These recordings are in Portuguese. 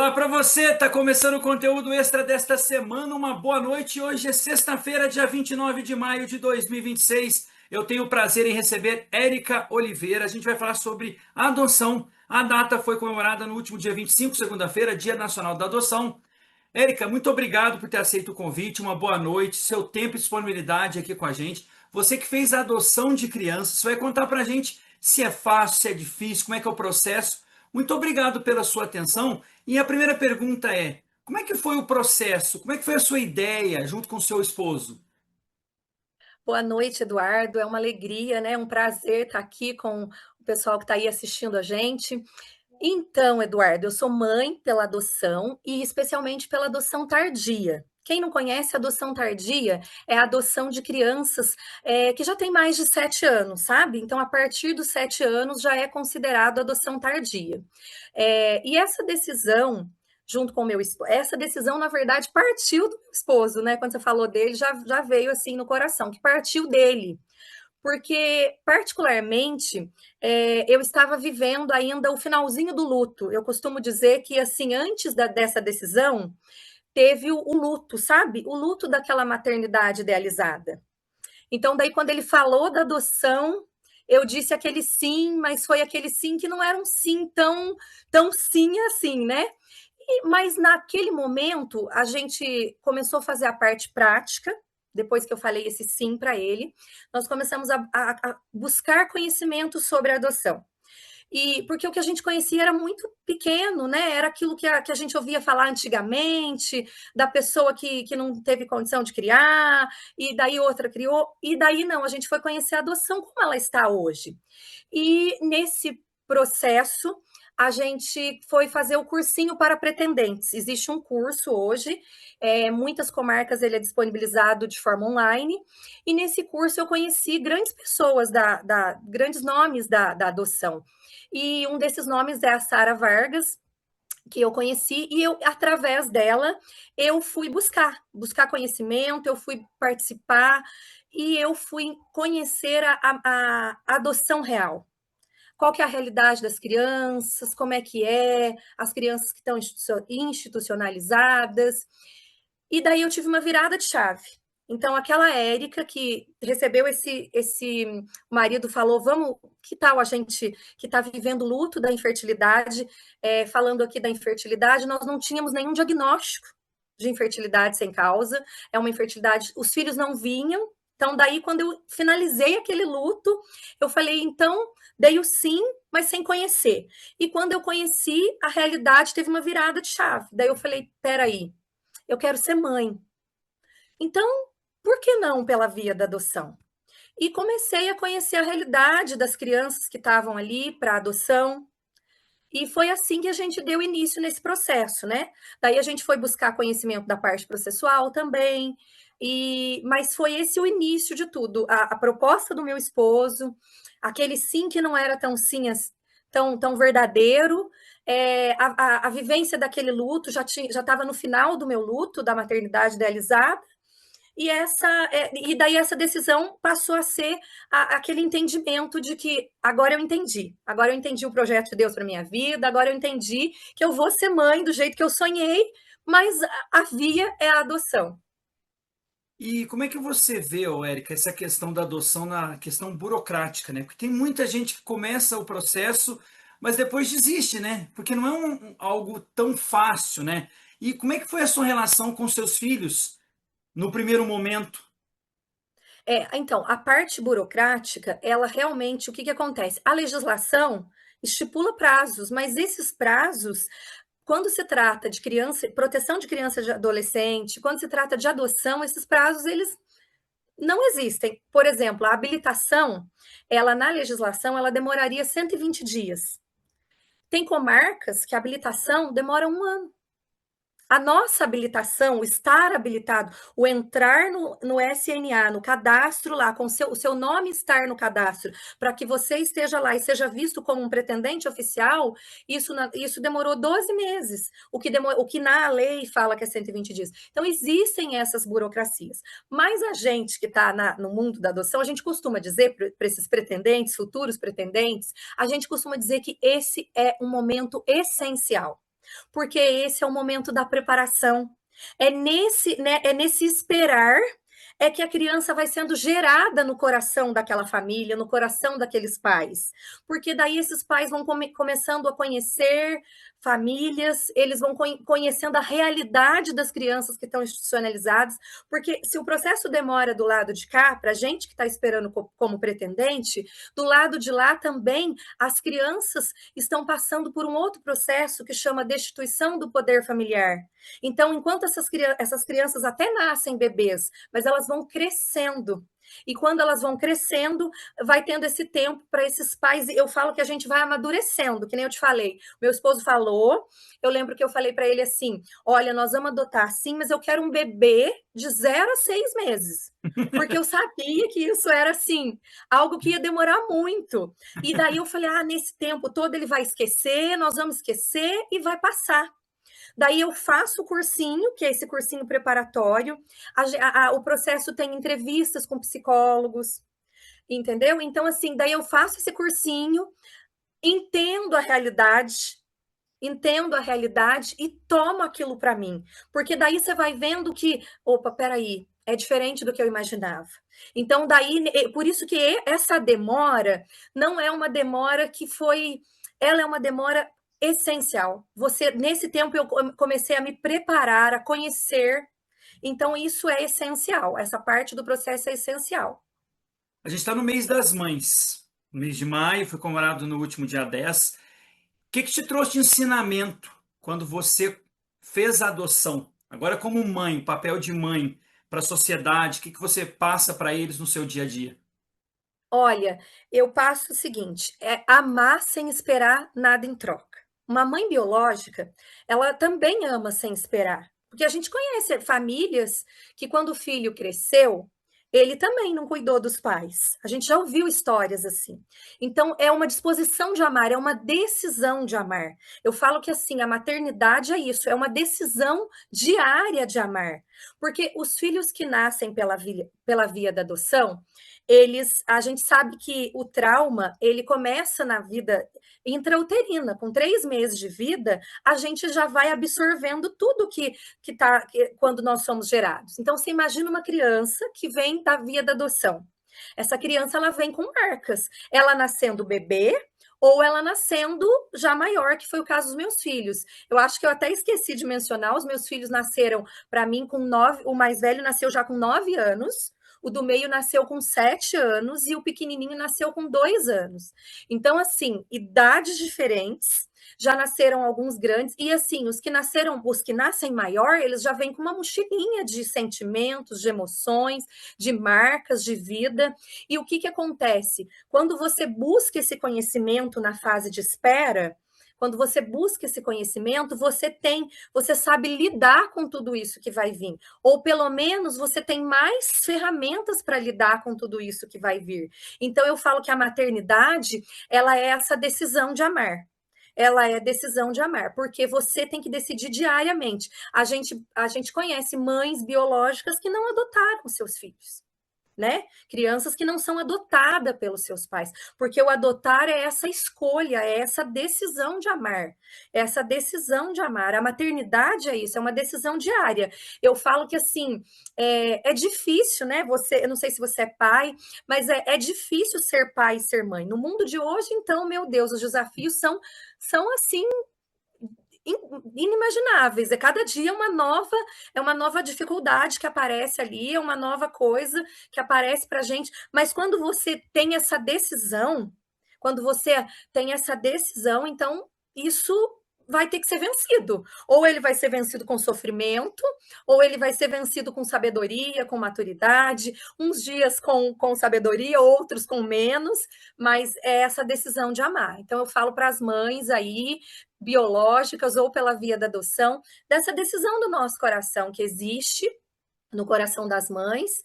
Olá para você, tá começando o conteúdo extra desta semana. Uma boa noite. Hoje é sexta-feira, dia 29 de maio de 2026. Eu tenho o prazer em receber Érica Oliveira. A gente vai falar sobre adoção. A data foi comemorada no último dia 25, segunda-feira, Dia Nacional da Adoção. Érica, muito obrigado por ter aceito o convite. Uma boa noite, seu tempo e disponibilidade aqui com a gente. Você que fez a adoção de crianças, você vai contar para a gente se é fácil, se é difícil, como é que é o processo. Muito obrigado pela sua atenção. E a primeira pergunta é: como é que foi o processo? Como é que foi a sua ideia junto com o seu esposo? Boa noite, Eduardo. É uma alegria, né? Um prazer estar aqui com o pessoal que está aí assistindo a gente. Então, Eduardo, eu sou mãe pela adoção e especialmente pela adoção tardia. Quem não conhece, a adoção tardia é a adoção de crianças que já têm mais de 7 anos, sabe? Então, a partir dos 7 anos já é considerado adoção tardia. E essa decisão, junto com o meu esposo, essa decisão, na verdade, partiu do meu esposo, né? Quando você falou dele, já veio assim no coração, que partiu dele. Porque, particularmente, eu estava vivendo ainda o finalzinho do luto. Eu costumo dizer que, assim, antes dessa decisão, teve o luto, sabe? O luto daquela maternidade idealizada. Então, daí, quando ele falou da adoção, eu disse aquele sim, mas foi aquele sim que não era um sim tão sim assim, né? Mas naquele momento, a gente começou a fazer a parte prática, depois que eu falei esse sim para ele, nós começamos a buscar conhecimento sobre a adoção. E porque o que a gente conhecia era muito pequeno, né? Era aquilo que a gente ouvia falar antigamente, da pessoa que não teve condição de criar, e daí outra criou, e daí não, a gente foi conhecer a adoção como ela está hoje. E nesse processo, a gente foi fazer o cursinho para pretendentes. Existe um curso hoje, muitas comarcas ele é disponibilizado de forma online, e nesse curso eu conheci grandes pessoas, grandes nomes da adoção. E um desses nomes é a Sara Vargas, que eu conheci, e eu, através dela, eu fui buscar conhecimento, eu fui participar, e eu fui conhecer a adoção real. Qual que é a realidade das crianças, como é que é, as crianças que estão institucionalizadas. E daí eu tive uma virada de chave. Então, aquela Érica que recebeu esse marido falou: vamos, que tal a gente que está vivendo luto da infertilidade, falando aqui da infertilidade, nós não tínhamos nenhum diagnóstico de infertilidade sem causa, é uma infertilidade, os filhos não vinham. Então, daí, quando eu finalizei aquele luto, eu falei, então, dei o sim, mas sem conhecer. E quando eu conheci, a realidade teve uma virada de chave. Daí eu falei, peraí, eu quero ser mãe. Então, por que não pela via da adoção? E comecei a conhecer a realidade das crianças que estavam ali para adoção. E foi assim que a gente deu início nesse processo, né? Daí a gente foi buscar conhecimento da parte processual também. Mas foi esse o início de tudo. A proposta do meu esposo, aquele sim que não era tão sim, tão verdadeiro, a vivência daquele luto já estava no final do meu luto da maternidade idealizada. E daí essa decisão passou a ser aquele entendimento de que agora eu entendi o projeto de Deus para minha vida, agora eu entendi que eu vou ser mãe do jeito que eu sonhei, mas a via é a adoção. E como é que você vê, ô, Érica, essa questão da adoção na questão burocrática, né? Porque tem muita gente que começa o processo, mas depois desiste, né? Porque não é algo tão fácil, né? E como é que foi a sua relação com seus filhos no primeiro momento? Então, a parte burocrática, ela realmente, o que acontece? A legislação estipula prazos, mas esses prazos, quando se trata de criança, proteção de criança e de adolescente, quando se trata de adoção, esses prazos, eles não existem. Por exemplo, a habilitação, ela na legislação, ela demoraria 120 dias. Tem comarcas que a habilitação demora 1 ano. A nossa habilitação, o estar habilitado, o entrar no SNA, no cadastro lá, com o seu nome estar no cadastro, para que você esteja lá e seja visto como um pretendente oficial, isso demorou 12 meses, o que na lei fala que é 120 dias. Então, existem essas burocracias. Mas a gente que está no mundo da adoção, a gente costuma dizer para esses pretendentes, futuros pretendentes, a gente costuma dizer que esse é um momento essencial. porque esse é o momento da preparação. É nesse, né, é nesse esperar é que a criança vai sendo gerada no coração daquela família, no coração daqueles pais. Porque daí esses pais vão começando a conhecer famílias, eles vão conhecendo a realidade das crianças que estão institucionalizadas, porque se o processo demora do lado de cá, para a gente que está esperando como pretendente, do lado de lá também as crianças estão passando por um outro processo que chama destituição do poder familiar. Então, enquanto essas crianças até nascem bebês, mas elas vão crescendo. E quando elas vão crescendo, vai tendo esse tempo para esses pais. Eu falo que a gente vai amadurecendo, que nem eu te falei. Meu esposo falou, eu lembro que eu falei para ele assim: olha, nós vamos adotar sim, mas eu quero um bebê de 0 a 6 meses. Porque eu sabia que isso era assim, algo que ia demorar muito. E daí eu falei: ah, nesse tempo todo ele vai esquecer, nós vamos esquecer e vai passar. Daí eu faço o cursinho, que é esse cursinho preparatório. O processo tem entrevistas com psicólogos, entendeu? Então, assim, daí eu faço esse cursinho, entendo a realidade, entendo a realidade e tomo aquilo para mim. Porque daí você vai vendo que, opa, peraí, é diferente do que eu imaginava. Então, daí, por isso que essa demora não é uma demora que foi. Ela é uma demora essencial. Você, nesse tempo, eu comecei a me preparar, a conhecer. Então, isso é essencial. Essa parte do processo é essencial. A gente está no mês das mães. No mês de maio, foi comemorado no último dia 10. O que te trouxe de ensinamento quando você fez a adoção? Agora, como mãe, papel de mãe para a sociedade, o que você passa para eles no seu dia a dia? Olha, eu passo o seguinte, é amar sem esperar nada em troca. Uma mãe biológica, ela também ama sem esperar, porque a gente conhece famílias que quando o filho cresceu, ele também não cuidou dos pais. A gente já ouviu histórias assim. Então, é uma disposição de amar, é uma decisão de amar. Eu falo que assim, a maternidade é isso, é uma decisão diária de amar. Porque os filhos que nascem pela via da adoção, a gente sabe que o trauma, ele começa na vida intrauterina, com 3 meses de vida, a gente já vai absorvendo tudo quando nós somos gerados. Então, você imagina uma criança que vem da via da adoção. Essa criança, ela vem com marcas. Ela nascendo bebê, ou ela nascendo já maior, que foi o caso dos meus filhos. Eu acho que eu até esqueci de mencionar, os meus filhos nasceram, para mim, com 9, o mais velho nasceu já com 9 anos, o do meio nasceu com 7 anos e o pequenininho nasceu com 2 anos. Então, assim, idades diferentes, já nasceram alguns grandes, e assim, os que nascem maior, eles já vêm com uma mochilinha de sentimentos, de emoções, de marcas de vida. E o que que acontece? Quando você busca esse conhecimento na fase de espera, quando você busca esse conhecimento, você sabe lidar com tudo isso que vai vir, ou pelo menos você tem mais ferramentas para lidar com tudo isso que vai vir. Então eu falo que a maternidade, ela é essa decisão de amar. Ela é decisão de amar, porque você tem que decidir diariamente. A gente conhece mães biológicas que não adotaram seus filhos, né? Crianças que não são adotadas pelos seus pais, porque o adotar é essa escolha, é essa decisão de amar, é essa decisão de amar. A maternidade é isso, é uma decisão diária. Eu falo que assim é difícil, né? Eu não sei se você é pai, mas é difícil ser pai e ser mãe. No mundo de hoje, então, meu Deus, os desafios são assim inimagináveis. Cada dia é uma nova dificuldade que aparece ali, é uma nova coisa que aparece para a gente. Mas quando você tem essa decisão, então isso vai ter que ser vencido. Ou ele vai ser vencido com sofrimento, ou ele vai ser vencido com sabedoria, com maturidade, uns dias com sabedoria, outros com menos, mas é essa decisão de amar. Então eu falo para as mães aí, biológicas ou pela via da adoção, dessa decisão do nosso coração que existe no coração das mães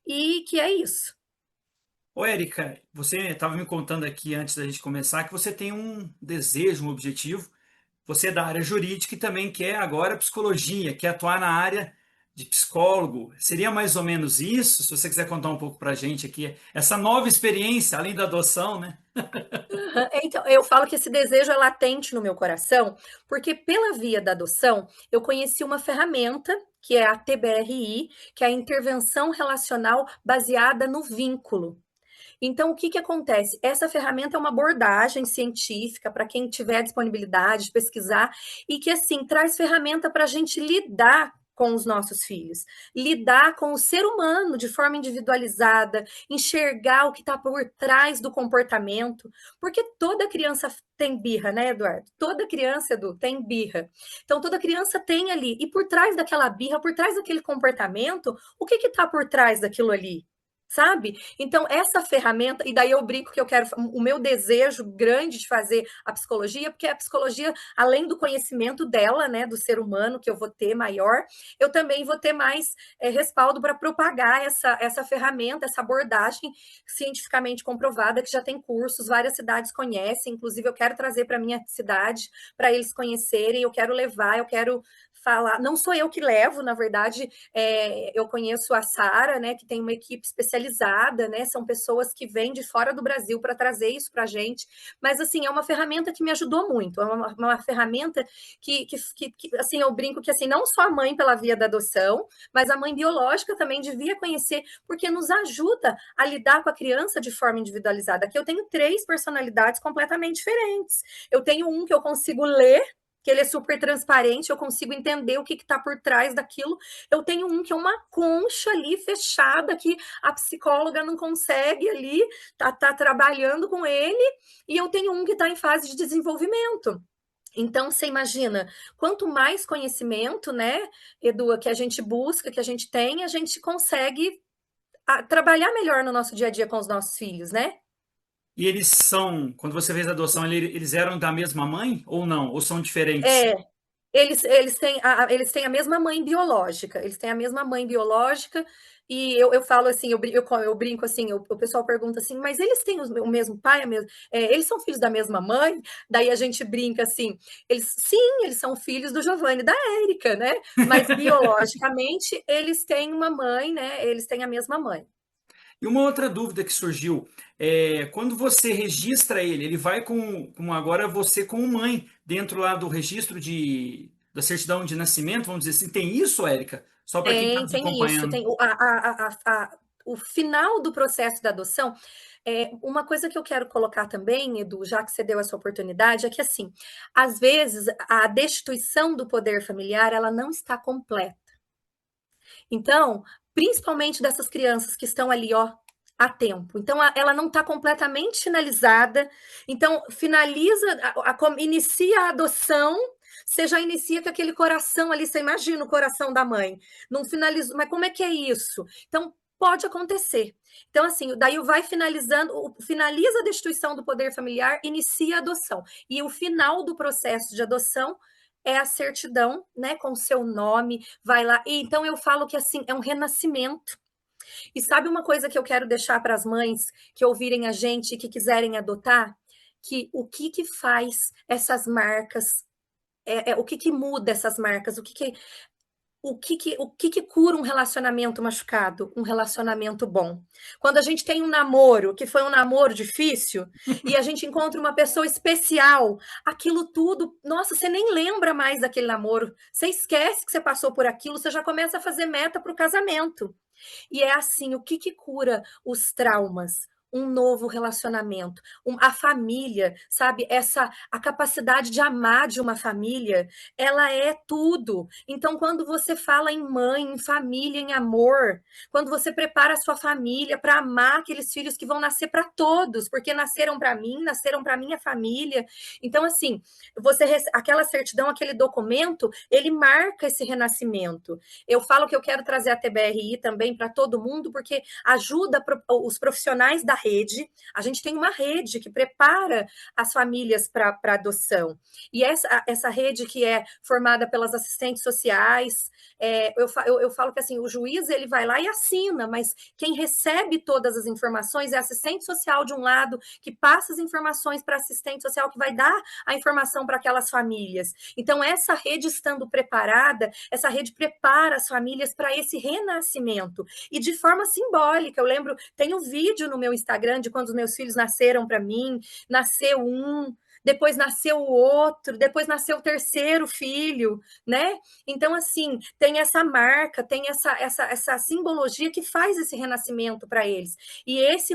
e que é isso. Ô, Érica, você estava me contando aqui antes da gente começar que você tem um desejo, um objetivo. Você é da área jurídica e também quer agora psicologia, quer atuar na área de psicólogo. Seria mais ou menos isso? Se você quiser contar um pouco para a gente aqui, essa nova experiência, além da adoção, né? Então, eu falo que esse desejo é latente no meu coração, porque pela via da adoção, eu conheci uma ferramenta, que é a TBRI, que é a intervenção relacional baseada no vínculo. Então, o que que acontece? Essa ferramenta é uma abordagem científica para quem tiver disponibilidade de pesquisar e que, assim, traz ferramenta para a gente lidar com os nossos filhos, lidar com o ser humano de forma individualizada, enxergar o que está por trás do comportamento, porque toda criança tem birra, né, Eduardo? Toda criança, Edu, tem birra. Então, toda criança tem ali, e por trás daquela birra, por trás daquele comportamento, o que está por trás daquilo ali? Sabe? Então, essa ferramenta, e daí eu brinco que eu quero, o meu desejo grande de fazer a psicologia, porque a psicologia, além do conhecimento dela, né, do ser humano, que eu vou ter maior, eu também vou ter mais respaldo para propagar essa ferramenta, essa abordagem cientificamente comprovada, que já tem cursos, várias cidades conhecem, inclusive eu quero trazer para a minha cidade, para eles conhecerem, eu quero levar, eu quero falar, não sou eu que levo, na verdade, eu conheço a Sara, né, que tem uma equipe especializada, né, são pessoas que vêm de fora do Brasil para trazer isso para a gente, mas, assim, é uma ferramenta que me ajudou muito, é uma ferramenta assim, eu brinco que, assim, não só a mãe pela via da adoção, mas a mãe biológica também devia conhecer, porque nos ajuda a lidar com a criança de forma individualizada. Aqui eu tenho 3 personalidades completamente diferentes. Eu tenho um que eu consigo ler, que ele é super transparente, eu consigo entender o que está por trás daquilo. Eu tenho um que é uma concha ali fechada, que a psicóloga não consegue ali, tá trabalhando com ele, e eu tenho um que está em fase de desenvolvimento. Então, você imagina, quanto mais conhecimento, né, Edu, que a gente busca, que a gente tem, a gente consegue trabalhar melhor no nosso dia a dia com os nossos filhos, né? E eles são, quando você fez a adoção, eles eram da mesma mãe ou não? Ou são diferentes? É, eles têm a mesma mãe biológica, eles têm a mesma mãe biológica, e eu falo assim, eu brinco assim, o pessoal pergunta assim, mas eles têm o mesmo pai, eles são filhos da mesma mãe? Daí a gente brinca assim, sim, eles são filhos do Giovanni e da Érica, né? Mas biologicamente eles têm uma mãe, né? Eles têm a mesma mãe. E uma outra dúvida que surgiu, quando você registra ele, ele vai com agora você como mãe, dentro lá do registro da certidão de nascimento, vamos dizer assim, tem isso, Érica? Só para quem está nos Tem isso, acompanhando. tem o final do processo da adoção. Uma coisa que eu quero colocar também, Edu, já que você deu essa oportunidade, é que, assim, às vezes a destituição do poder familiar, ela não está completa. Então, principalmente dessas crianças que estão ali, ó, há tempo. Então, ela não está completamente finalizada. Então, inicia a adoção, você já inicia com aquele coração ali, você imagina o coração da mãe. Não finalizou, mas como é que é isso? Então, pode acontecer. Então, assim, daí vai finalizando, finaliza a destituição do poder familiar, inicia a adoção. E o final do processo de adoção é a certidão, né, com o seu nome, vai lá. E então eu falo que assim é um renascimento. E sabe uma coisa que eu quero deixar para as mães que ouvirem a gente e que quiserem adotar? Que o que faz essas marcas, o que muda essas marcas, o que cura um relacionamento machucado? Um relacionamento bom. Quando a gente tem um namoro, que foi um namoro difícil, e a gente encontra uma pessoa especial, aquilo tudo, nossa, você nem lembra mais daquele namoro, você esquece que você passou por aquilo, você já começa a fazer meta para o casamento. E é assim, o que cura os traumas? Um novo relacionamento, a família, sabe? A capacidade de amar de uma família, ela é tudo. Então, quando você fala em mãe, em família, em amor, quando você prepara a sua família para amar aqueles filhos que vão nascer para todos, porque nasceram para mim, nasceram para minha família. Então, assim, aquela certidão, aquele documento, ele marca esse renascimento. Eu falo que eu quero trazer a TBRI também para todo mundo, porque ajuda os profissionais da rede, a gente tem uma rede que prepara as famílias para adoção. E essa rede que é formada pelas assistentes sociais, eu falo que assim, o juiz ele vai lá e assina, mas quem recebe todas as informações é assistente social de um lado, que passa as informações para assistente social, que vai dar a informação para aquelas famílias. Então, essa rede estando preparada, essa rede prepara as famílias para esse renascimento. E de forma simbólica, eu lembro, tem um vídeo no meu Instagram de quando os meus filhos nasceram para mim, nasceu um, depois nasceu o outro, depois nasceu o terceiro filho, né? Então, assim, tem essa marca, tem essa simbologia que faz esse renascimento para eles. E esse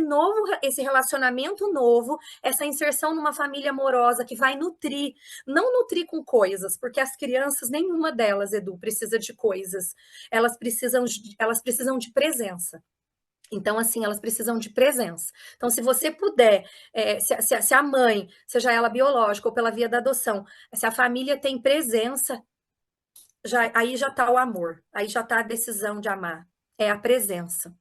relacionamento novo, essa inserção numa família amorosa que vai nutrir, não nutrir com coisas, porque as crianças, nenhuma delas, Edu, precisa de coisas. Elas precisam de presença. Então, assim, elas precisam de presença. Então, se você puder, se a mãe, seja ela biológica ou pela via da adoção, se a família tem presença, aí já está o amor, aí já está a decisão de amar, é a presença.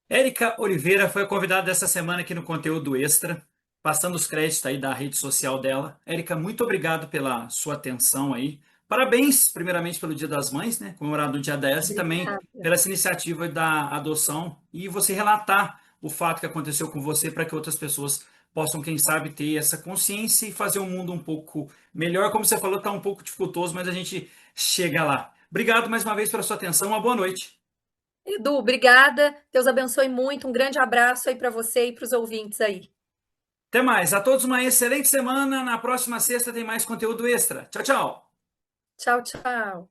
Érica Oliveira foi a convidada dessa semana aqui no Conteúdo Extra, passando os créditos aí da rede social dela. Érica, muito obrigado pela sua atenção aí. Parabéns, primeiramente, pelo Dia das Mães, né? Comemorado no dia 10, e também Obrigada. pela essa iniciativa da adoção e você relatar o fato que aconteceu com você para que outras pessoas possam, quem sabe, ter essa consciência e fazer um mundo um pouco melhor. Como você falou, está um pouco dificultoso, mas a gente chega lá. Obrigado mais uma vez pela sua atenção. Uma boa noite. Edu, obrigada. Deus abençoe muito. Um grande abraço aí para você e para os ouvintes aí. Até mais. A todos uma excelente semana. Na próxima sexta tem mais conteúdo extra. Tchau, tchau. Tchau, tchau.